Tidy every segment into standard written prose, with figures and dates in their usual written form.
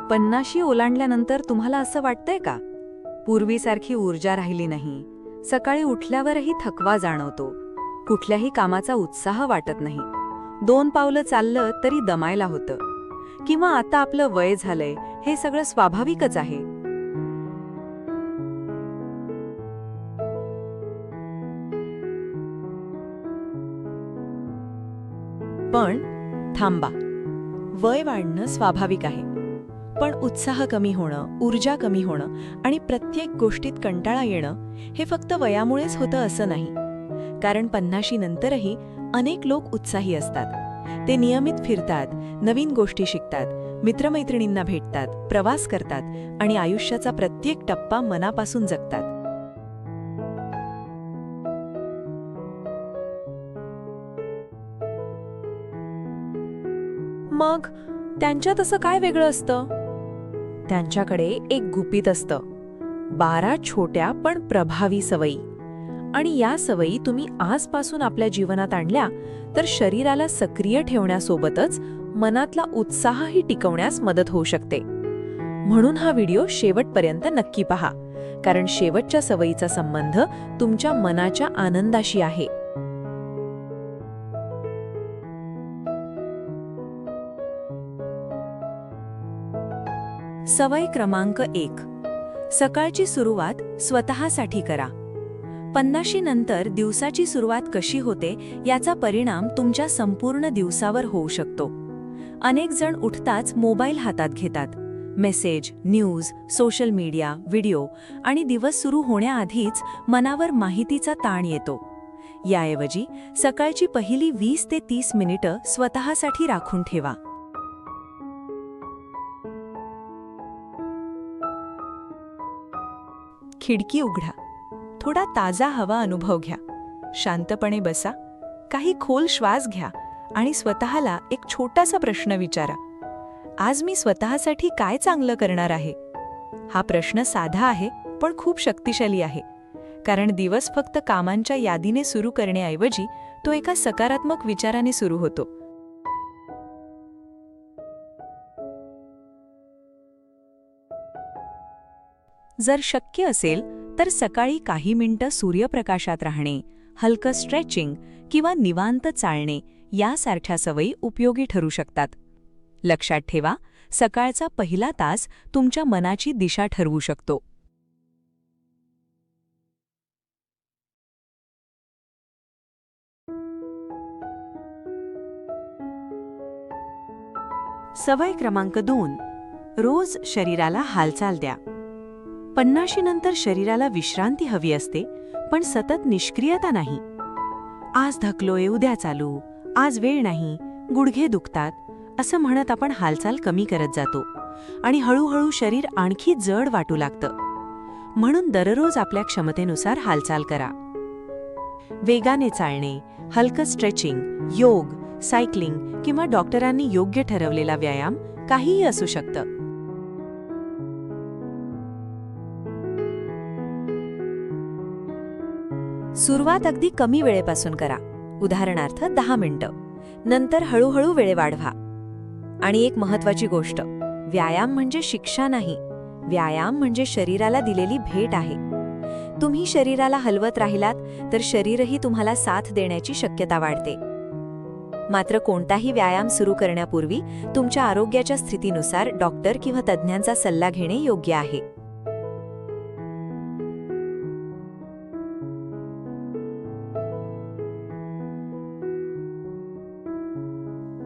50 ओलांडल्यानंतर तुम्हाला असं वाटतंय का? पूर्वीसारखी ऊर्जा राहिली नाही. सकाळी उठल्यावरही थकवा जाणवतो. कुठल्याही कामाचा उत्साह वाटत नाही. 2 पावलं चाललं तरी दमायला होतं. किंवा आता आपलं वय झालंय, हे सगळं स्वाभाविकच आहे. पण थांबा, वय वाढणं स्वाभाविक आहे. पण उत्साह कमी होणं, ऊर्जा कमी होणं आणि प्रत्येक गोष्टीत कंटाळा येणं हे फक्त वयामुळेच होतं असं नाही. कारण 50 नंतरही अनेक लोक उत्साही असतात. ते नियमित फिरतात, नवीन गोष्टी शिकतात, मित्रमैत्रिणींना भेटतात, प्रवास करतात आणि आयुष्याचा प्रत्येक टप्पा मनापासून जगतात. मग त्यांच्यात असं काय वेगळं असतं? त्यांच्याकडे एक गुपित असतं. 12 छोट्या पण प्रभावी सवयी. आणि या सवयी तुम्ही आजपासून आपल्या जीवनात आणल्या तर शरीराला सक्रिय ठेवण्यासोबतच मनातला उत्साहही टिकवण्यास मदत होऊ शकते. म्हणून हा व्हिडिओ शेवटपर्यंत नक्की पहा, कारण शेवटच्या सवयीचा संबंध तुमच्या मनाच्या आनंदाशी आहे. सवय क्रमांक 1. सकाळची सुरुवात स्वतःसाठी करा. 50 नंतर दिवसाची सुरुवात कशी होते याचा परिणाम तुमच्या संपूर्ण दिवसावर होऊ शकतो. अनेक जण उठताच मोबाईल हातात घेतात. Message, news, social media, video आणि दिवस सुरू होण्याआधीच मनावर माहितीचा ताण येतो. याऐवजी सकाळची पहिली 20 ते 30 मिनिटं स्वतःसाठी राखून ठेवा. खिडकी उघडा. थोडा ताजा हवा अनुभव घ्या. शांतपणे बसा, काही खोल श्वास घ्या आणि स्वतःला एक छोटासा प्रश्न विचारा. आज मी स्वतःसाठी काय चांगलं करणार आहे? हा प्रश्न साधा आहे पण खूप शक्तिशाली आहे. कारण दिवस फक्त कामांच्या यादीने सुरू करण्याऐवजी तो एका सकारात्मक विचाराने सुरू होतो. जर शक्य असेल तर सकाळी काही मिनिटं सूर्यप्रकाशात राहणे, हलकं स्ट्रेचिंग किंवा निवांत चालणे यासारख्या सवयी उपयोगी ठरू शकतात. लक्षात ठेवा, सकाळचा पहिला तास तुमच्या मनाची दिशा ठरवू शकतो. सवय क्रमांक 2. रोज शरीराला हालचाल द्या. 50 नंतर शरीराला विश्रांती हवी असते, पण सतत निष्क्रियता नाही. आज थकलोय, उद्या चालू, आज वेळ नाही, गुडघे दुखतात असं म्हणत आपण हालचाल कमी करत जातो आणि हळूहळू शरीर आणखी जड वाटू लागतं. म्हणून दररोज आपल्या क्षमतेनुसार हालचाल करा. वेगाने चालणे, हलकं स्ट्रेचिंग, योग, सायकलिंग किंवा डॉक्टरांनी योग्य ठरवलेला व्यायाम काहीही असू शकतं. सुरुवात अगदी कमी वेळेपासून करा, उदाहरणार्थ 10 मिनिटं. नंतर हळूहळू वेळ वाढवा. आणि एक महत्त्वाची गोष्ट, व्यायाम म्हणजे शिक्षा नाही, व्यायाम म्हणजे शरीराला दिलेली भेट आहे. तुम्ही शरीराला हलवत राहिलात तर शरीरही तुम्हाला साथ देण्याची शक्यता वाढते. मात्र कोणताही व्यायाम सुरू करण्यापूर्वी तुमच्या आरोग्याच्या स्थितीनुसार डॉक्टर किंवा तज्ज्ञांचा सल्ला घेणे योग्य आहे.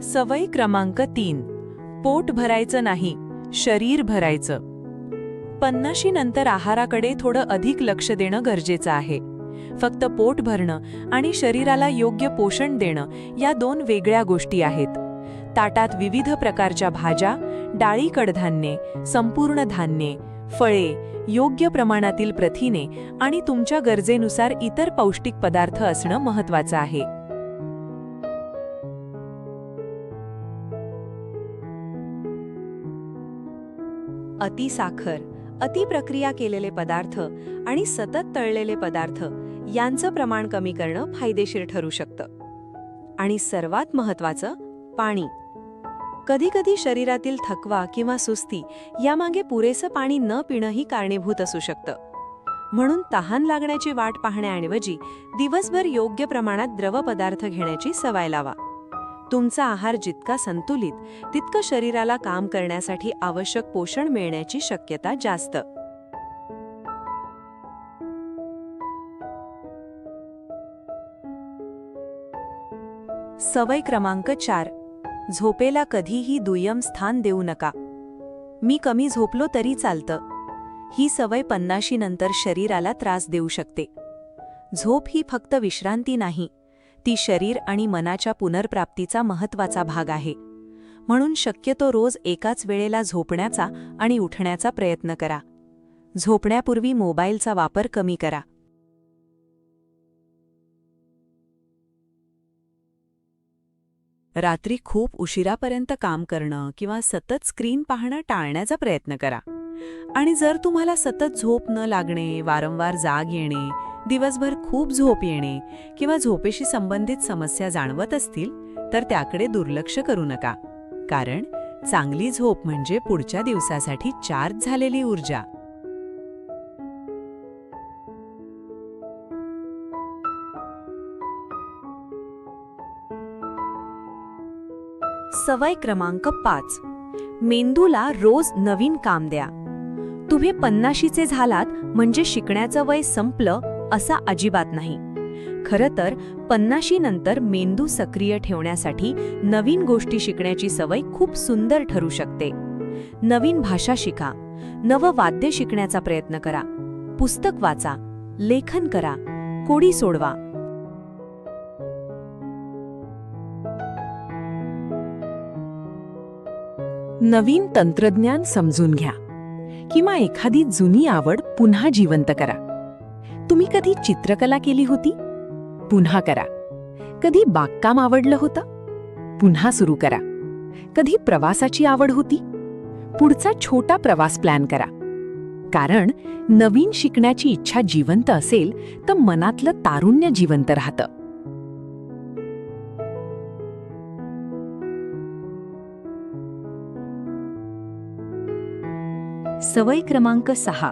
सवय क्रमांक 3. पोट भरायचं नाही, शरीर भरायचं. 50 नंतर आहाराकडे थोडं अधिक लक्ष देणं गरजेचं आहे. फक्त पोट भरणं आणि शरीराला योग्य पोषण देणं या 2 वेगळ्या गोष्टी आहेत. ताटात विविध प्रकारच्या भाज्या, डाळी, कडधान्ये, संपूर्ण धान्ये, फळे, योग्य प्रमाणातील प्रथिने आणि तुमच्या गरजेनुसार इतर पौष्टिक पदार्थ असणं महत्त्वाचं आहे. अति साखर, अति प्रक्रिया केलेले पदार्थ आणि सतत तळलेले पदार्थ यांचं प्रमाण कमी करणं फायदेशीर ठरू शकतं. आणि सर्वात महत्त्वाचं, पाणी. कधीकधी शरीरातील थकवा किंवा सुस्ती यामागे पुरेसं पाणी न पिणंही कारणीभूत असू शकतं. म्हणून तहान लागण्याची वाट पाहण्याऐवजी दिवसभर योग्य प्रमाणात द्रव पदार्थ घेण्याची सवय लावा. तुमचा आहार जितका संतुलित तितकं शरीराला काम करण्यासाठी आवश्यक पोषण मिळण्याची शक्यता जास्त. सवय क्रमांक 4. झोपेला कधीही दुय्यम स्थान देऊ नका. मी कमी झोपलो तरी चालतं. ही सवय 50 नंतर शरीराला त्रास देऊ शकते. झोप ही फक्त विश्रांती नाही, ती शरीर आणि मनाच्या पुनर्प्राप्तीचा महत्त्वाचा भाग आहे. म्हणून शक्यतो रोज एकाच वेळेला झोपण्याचा आणि उठण्याचा प्रयत्न करा. झोपण्यापूर्वी मोबाईलचा वापर कमी करा. रात्री खूप उशिरापर्यंत काम करणं किंवा सतत स्क्रीन पाहणं टाळण्याचा प्रयत्न करा. आणि जर तुम्हाला सतत झोप न लागणे, वारंवार जाग येणे, दिवसभर खूप झोप येणे किंवा झोपेशी संबंधित समस्या जाणवत असतील तर त्याकडे दुर्लक्ष करू नका. कारण चांगली झोप म्हणजे पुढच्या दिवसासाठी चार्ज झालेली ऊर्जा. सवय क्रमांक 5. मेंदूला रोज नवीन काम द्या. तुम्ही 50चे झालात म्हणजे शिकण्याचं वय संपलं असं अजिबात नाही. खरं तर 50 नंतर मेंदू सक्रिय ठेवण्यासाठी नवीन गोष्टी शिकण्याची सवय खूप सुंदर ठरू शकते. नवीन भाषा शिका, नवं वाद्य शिकण्याचा प्रयत्न करा, पुस्तक वाचा, लेखन करा, कोडी सोडवा. नवीन तंत्रज्ञान समजून घ्या किंवा एखादी जुनी आवड पुन्हा जिवंत करा. तुम्ही कधी चित्रकला केली होती? पुन्हा करा. कधी बागकाम आवडलं होतं? पुन्हा सुरू करा. कधी प्रवासाची आवड होती? पुढचा छोटा प्रवास प्लॅन करा. कारण नवीन शिकण्याची इच्छा जिवंत असेल तर मनातलं तारुण्य जिवंत राहतं. सवय क्रमांक 6.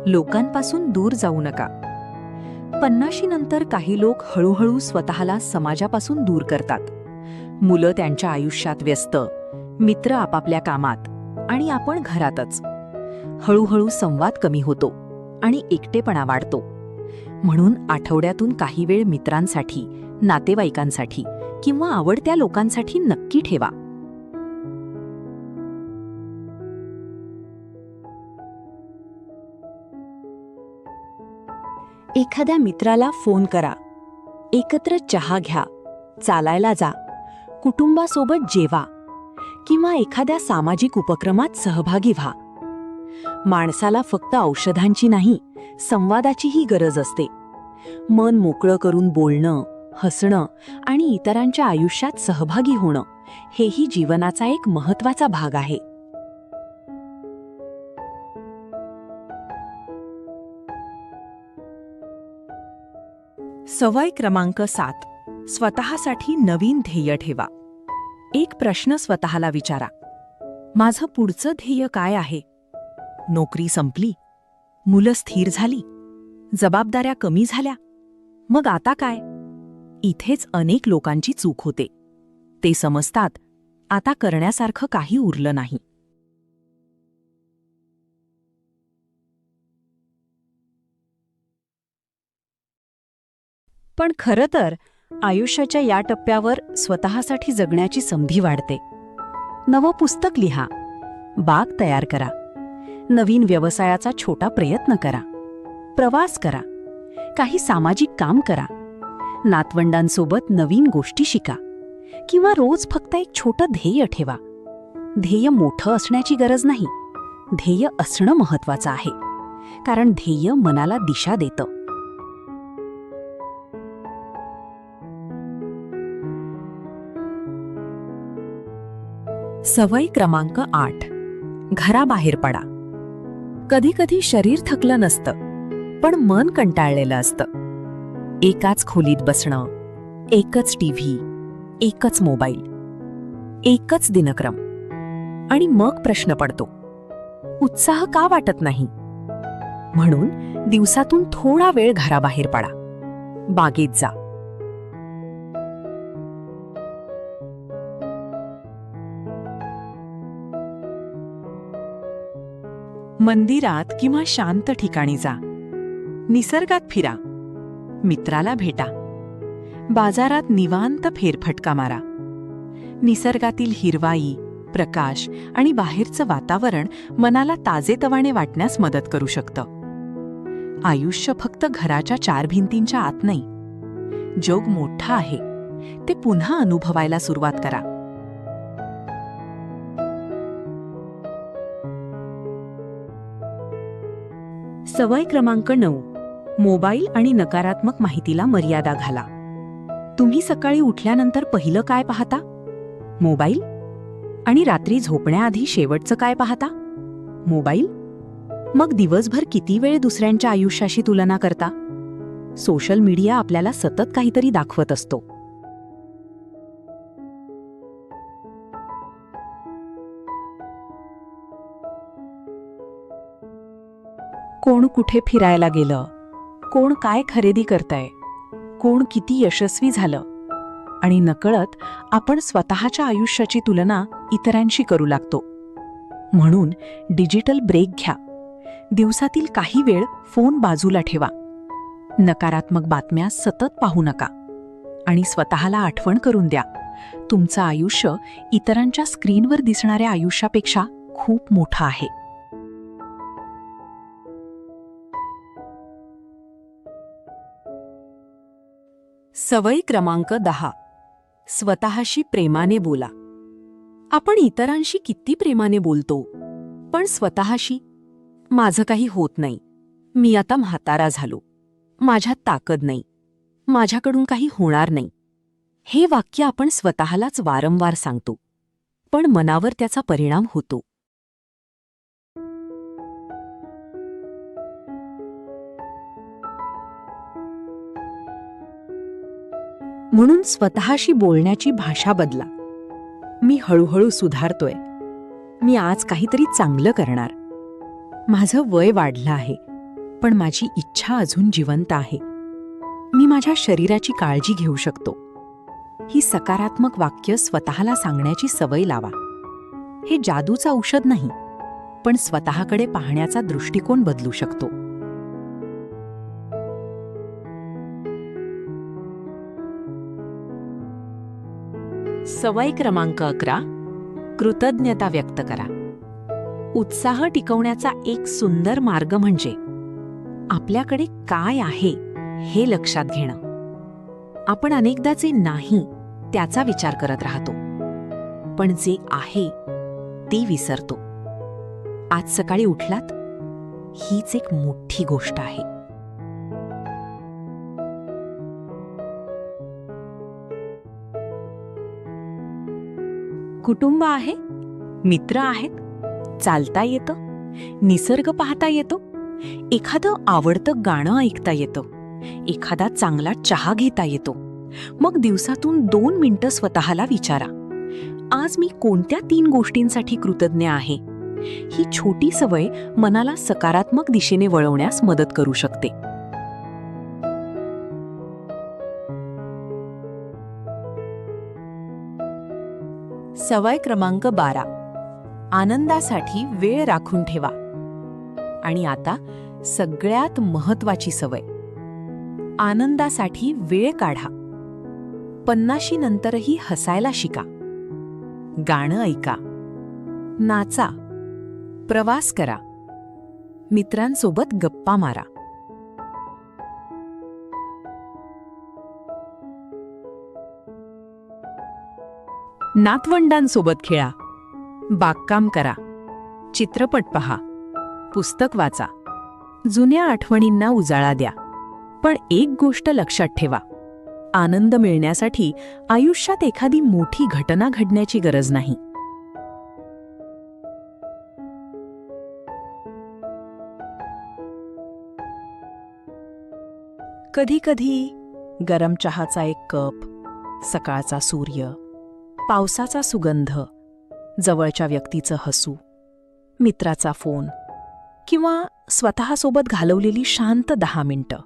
लोकांपासून दूर जाऊ नका. 50 नंतर काही लोक हळूहळू स्वतःला समाजापासून दूर करतात. मुलं त्यांच्या आयुष्यात व्यस्त, मित्र आपापल्या कामात आणि आपण घरातच. हळूहळू संवाद कमी होतो आणि एकटेपणा वाढतो. म्हणून आठवड्यातून काही वेळ मित्रांसाठी, नातेवाईकांसाठी किंवा आवडत्या लोकांसाठी नक्की ठेवा. एखाद्या मित्राला फोन करा, एकत्र चहा घ्या, चालायला जा, कुटुंबासोबत जेवा किंवा एखाद्या सामाजिक उपक्रमात सहभागी व्हा. माणसाला फक्त औषधांची नाही, संवादाचीही गरज असते. मन मोकळं करून बोलणं, हसणं आणि इतरांच्या आयुष्यात सहभागी होणं हेही जीवनाचा एक महत्त्वाचा भाग आहे. सवय क्रमांक 7. स्वतःसाठी नवीन ध्येय ठेवा. एक प्रश्न स्वतःला विचारा, माझं पुढचं ध्येय काय आहे? नोकरी संपली, मुलं स्थिर झाली, जबाबदाऱ्या कमी झाल्या, मग आता काय? इथेच अनेक लोकांची चूक होते. ते समजतात आता करण्यासारखं काही उरलं नाही. पण खरं तर आयुष्याच्या या टप्प्यावर स्वतःसाठी जगण्याची संधी वाढते. नवं पुस्तक लिहा, बाग तयार करा, नवीन व्यवसायाचा छोटा प्रयत्न करा, प्रवास करा, काही सामाजिक काम करा, नातवंडांसोबत नवीन गोष्टी शिका किंवा रोज फक्त एक छोटं ध्येय ठेवा. ध्येय मोठं असण्याची गरज नाही, ध्येय असणं महत्त्वाचं आहे. कारण ध्येय मनाला दिशा देतं. सवय क्रमांक 8. घराबाहेर पडा. कधीकधी शरीर थकलं नसतं, पण मन कंटाळलेलं असतं. एकाच खोलीत बसणं, एकच टीव्ही, एकच मोबाईल. एकच दिनक्रम. आणि मग प्रश्न पडतो, उत्साह का वाटत नाही? म्हणून दिवसातून थोडा वेळ घराबाहेर पडा, बागेत जा. मंदिरात किंवा शांत ठिकाणी जा. निसर्गात फिरा. मित्राला भेटा. बाजारात निवांत फेरफटका मारा. निसर्गातील हिरवाई, प्रकाश आणि बाहेरचं वातावरण मनाला ताजेतवाने वाटण्यास मदत करू शकतं. आयुष्य फक्त घराच्या चार भिंतींच्या आत नाही. जग मोठं आहे, ते पुन्हा अनुभवायला सुरुवात करा. सवय क्रमांक 9. मोबाईल आणि नकारात्मक माहितीला मर्यादा घाला. तुम्ही सकाळी उठल्यानंतर पहिलं काय पाहता? मोबाईल. आणि रात्री झोपण्याआधी शेवटचं काय पाहता? मोबाईल. मग दिवसभर किती वेळ दुसऱ्यांच्या आयुष्याशी तुलना करता? सोशल मीडिया आपल्याला सतत काहीतरी दाखवत असतो. कोण कुठे फिरायला गेलं, कोण काय खरेदी करतंय, कोण किती यशस्वी झालं, आणि नकळत आपण स्वतःच्या आयुष्याची तुलना इतरांशी करू लागतो. म्हणून डिजिटल ब्रेक घ्या. दिवसातील काही वेळ फोन बाजूला ठेवा. नकारात्मक बातम्या सतत पाहू नका. आणि स्वतःला आठवण करून द्या, तुमचं आयुष्य इतरांच्या स्क्रीनवर दिसणाऱ्या आयुष्यापेक्षा खूप मोठं आहे. सवय क्रमांक 10. स्वतःशी प्रेमाने बोला. आपण इतरांशी किती प्रेमाने बोलतो, पण स्वतःशी, माझं काही होत नाही, मी आता म्हातारा झालो, माझ्यात ताकद नाही, माझ्याकडून काही होणार नाही, हे वाक्य आपण स्वतःलाच वारंवार सांगतो, पण मनावर त्याचा परिणाम होतो. म्हणून स्वतःशी बोलण्याची भाषा बदला. मी हळूहळू सुधारतोय, मी आज काहीतरी चांगलं करणार, माझं वय वाढलं आहे, पण माझी इच्छा अजून जिवंत आहे, मी माझ्या शरीराची काळजी घेऊ शकतो. ही सकारात्मक वाक्य स्वतःला सांगण्याची सवय लावा. हे जादूचं औषध नाही, पण स्वतःकडे पाहण्याचा दृष्टिकोन बदलू शकतो. सवय क्रमांक 11. कृतज्ञता व्यक्त करा. उत्साह टिकवण्याचा एक सुंदर मार्ग म्हणजे आपल्याकडे काय आहे हे लक्षात घेणं. आपण अनेकदा जे नाही त्याचा विचार करत राहतो, पण जे आहे ते विसरतो. आज सकाळी उठलात, हीच एक मोठी गोष्ट आहे. कुटुंब आहे, मित्र आहेत, चालता येतं, निसर्ग पाहता येतो, एखादं आवडतं गाणं ऐकता येतं, एखादा चांगला चहा घेता येतो. मग दिवसातून 2 मिनिटं स्वतःला विचारा, आज मी कोणत्या 3 गोष्टींसाठी कृतज्ञ आहे. ही छोटी सवय मनाला सकारात्मक दिशेने वळवण्यास मदत करू शकते. सवय क्रमांक 12. आनंदासाठी वेळ राखून ठेवा. आणि आता सगळ्यात महत्त्वाची सवय, आनंदासाठी वेळ काढा. 50 नंतरही हसायला शिका. गाणं ऐका, नाचा, प्रवास करा, मित्रांसोबत गप्पा मारा. नातवंडांसोबत खेळा, बागकाम करा, चित्रपट पहा, पुस्तक वाचा, जुन्या आठवणींना उजाळा द्या. पण एक गोष्ट लक्षात ठेवा, आनंद मिळण्यासाठी आयुष्यात एखादी मोठी घटना घडण्याची गरज नाही. कधी-कधी गरम चहाचा एक कप, सकाळचा सूर्य, पावसाचा सुगंध, जवळच्या व्यक्तीचं हसू, मित्राचा फोन किंवा स्वतःसोबत घालवलेली शांत 10 मिनिटं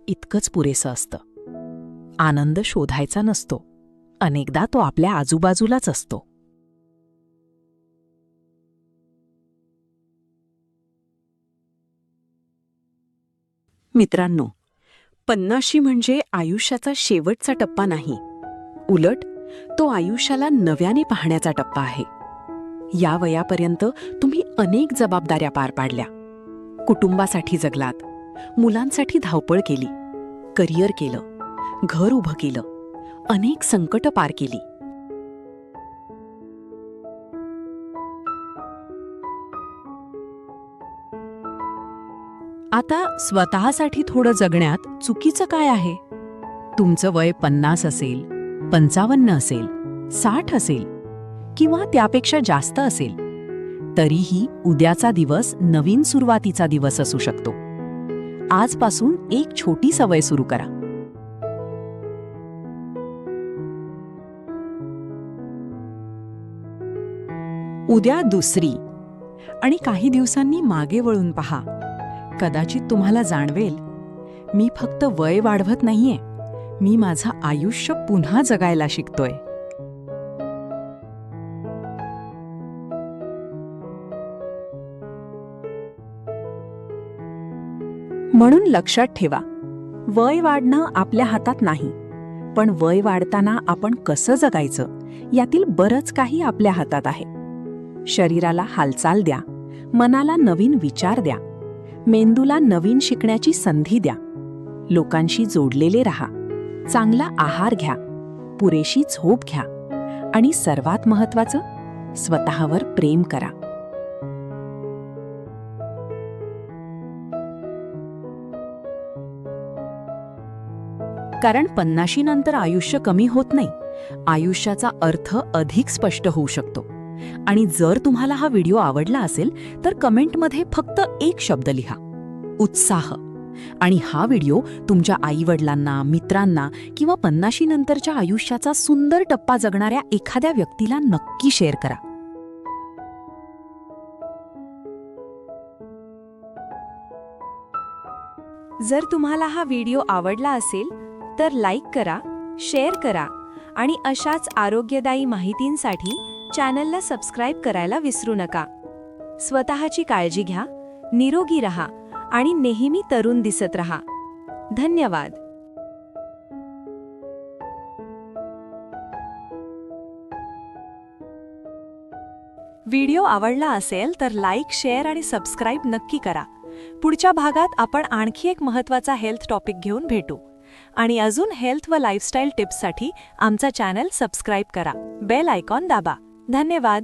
इतकंच पुरेसं असतं. आनंद शोधायचा नसतो, अनेकदा तो आपल्या आजूबाजूलाच असतो. मित्रांनो, 50 म्हणजे आयुष्याचा शेवटचा टप्पा नाही. उलट तो आयुष्याला नव्याने पाहण्याचा टप्पा आहे. या वयापर्यंत तुम्ही अनेक जबाबदाऱ्या पार पाडल्या, कुटुंबासाठी जगलात, मुलांसाठी धावपळ केली, करिअर केलं, घर उभं केलं, अनेक संकटं पार केली. आता स्वतःसाठी थोडं जगण्यात चुकीचं काय आहे? तुमचं वय 50 असेल, 55 असेल, 60 असेल किंवा त्यापेक्षा जास्त असेल, तरीही उद्याचा दिवस नवीन सुरुवातीचा दिवस असू शकतो. आजपासून एक छोटी सवय सुरू करा. उद्या दुसरी आणि काही दिवसांनी मागे वळून पहा. कदाचित तुम्हाला जाणवेल, मी फक्त वय वाढवत नाहीये, मी माझं आयुष्य पुन्हा जगायला शिकतोय. म्हणून लक्षात ठेवा, वय वाढणं आपल्या हातात नाही, पण वय वाढताना आपण कसं जगायचं यातील बरंच काही आपल्या हातात आहे. शरीराला हालचाल द्या, मनाला नवीन विचार द्या, मेंदूला नवीन शिकण्याची संधी द्या, लोकांशी जोडलेले राहा, चांगला आहार घ्या, पुरेशी झोप घ्या आणि सर्वात महत्त्वाचं, स्वतःवर प्रेम करा. कारण 50 नंतर आयुष्य कमी होत नाही, आयुष्याचा अर्थ अधिक स्पष्ट होऊ शकतो. आणि जर तुम्हाला हा व्हिडिओ आवडला असेल तर कमेंटमध्ये फक्त एक शब्द लिहा, उत्साह. आणि हा व्हिडिओ तुमच्या आईवडिलांना, मित्रांना किंवा 50 नंतरच्या आयुष्याचा सुंदर टप्पा जगणाऱ्या एखाद्या व्यक्तीला नक्की शेअर करा. जर तुम्हाला हा व्हिडिओ आवडला असेल तर लाईक करा, शेअर करा आणि अशाच आरोग्यदायी माहितींसाठी चॅनलला सबस्क्राईब करायला विसरू नका. स्वतःची काळजी घ्या, निरोगी रहा आणि नेहमी तरुण दिसत रहा. धन्यवाद. व्हिडिओ आवडला असेल तर लाईक, शेअर आणि सबस्क्राईब नक्की करा. पुढच्या भागात आपण आणखी एक महत्त्वाचा हेल्थ टॉपिक घेऊन भेटू. आणि अजून हेल्थ व लाईफस्टाईल टिप्ससाठी आमचा चॅनल सबस्क्राईब करा, बेल आयकॉन दाबा. धन्यवाद.